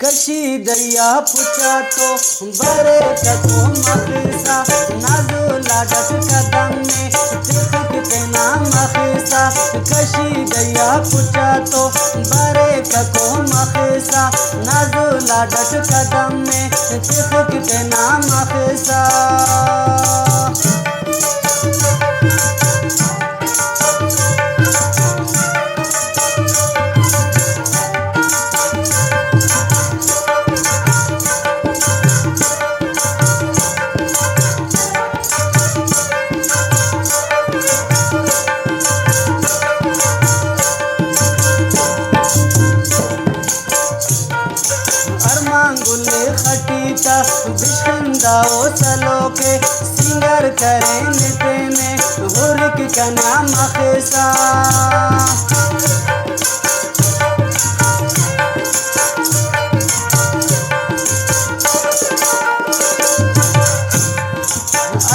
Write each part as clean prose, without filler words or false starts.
कशीदया पुचा तो बरे कको मखसा नाजो लागत कदम में कितना मखसा कशीदया पुचा तो बरे कको मखसा नाजो लागत कदम में कितना मखसा खटीता बिशंदा ओ चलो के सिंगर करे निते में हुरक कना मखसा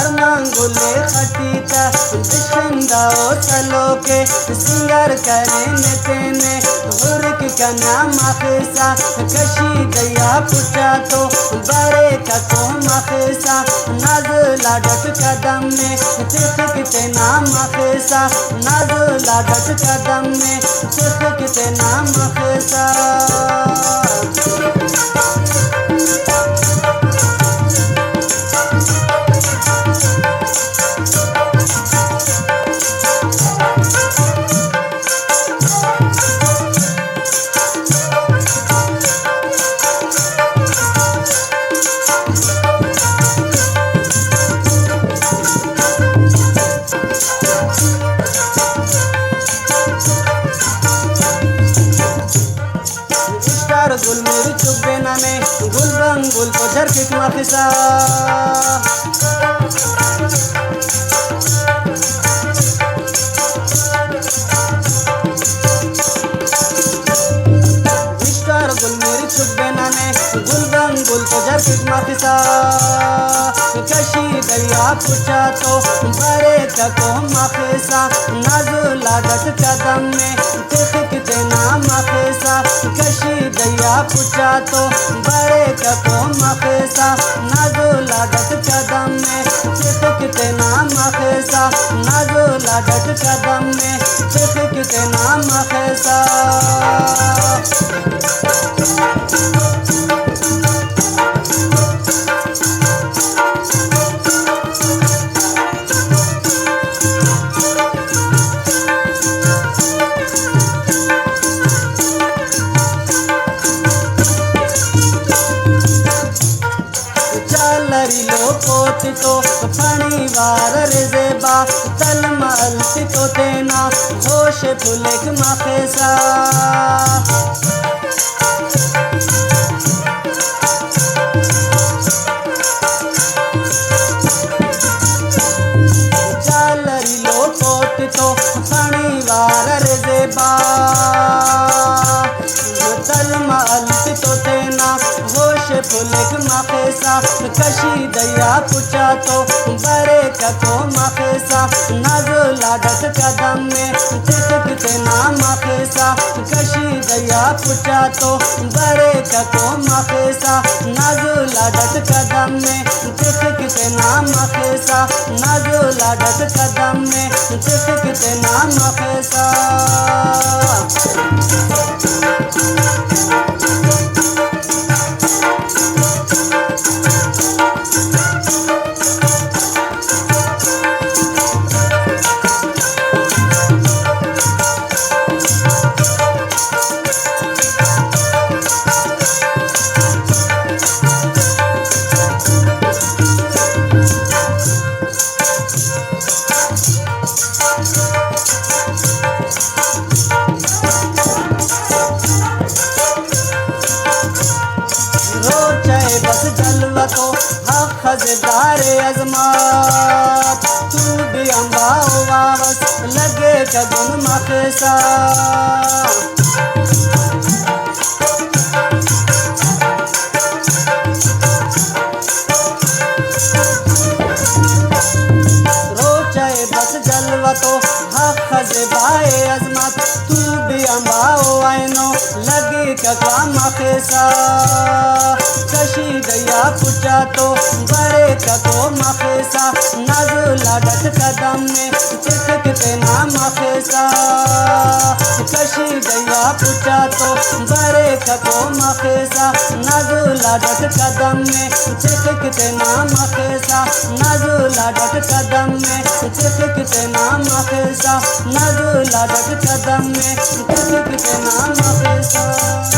अरमांगुले खटीता बिशंदा ओ चलो के सिंगर करे निते में हुरक कना मखसा कशीदया पुचा तो बरे कको मखसा नाज लागत कदम में कितना मखसा नाज लागत कदम में कितना मखसा गुल मेरी चुब्बेना में गुल बंगुल को झरकिक मखसा गुल मेरी चुब्बेना में गुल बंगुल को झरकिक मखसा कशीदया पुचा तो बरे कको मखसा नाजो लागत कदम में कितना मखसा कशीदया पुचा तो बरे कको मखसा नाजो लागत कदम में कितना मखसा नाजो लागत कदम में कितना मखसा पोती तो फणी वार रेजेबा तलमा अलती तो तेना होश फुलेक मखसा चालरी लो पोती तो फणी वार रेजेबा तलमा अलती तो तेना होश फुलेक मखसा कशीदया पुचा तो बरे कको मखसा नाजो लागत कदम में कितना मखसा कशीदया पुचा तो बरे कको मखसा नाजो लागत कदम में कितना मखसा नाजो लागत कदम में कितना मखसा बस जलवा तो हक खजदारे अजमात तू भी अम्बाओ वावस लगे कदम मखसा रोचाए बस जलवा तो हक खजदारे अजमात तू भी अम्बाओ आइनो लगे कका मखेसा कशी गया पुचा तो बड़े कको मखेसा नाजू लाडत कदम में चिकते ना मखेसा कशी गया पुचा तो बड़े कको मखेसा नाजू लाडत कदम में चिकते ना मखेसा नाजू लाडत कदम में चिकते ना मखेसा नाजू लाडत कदम में चिकते ना मखेसा।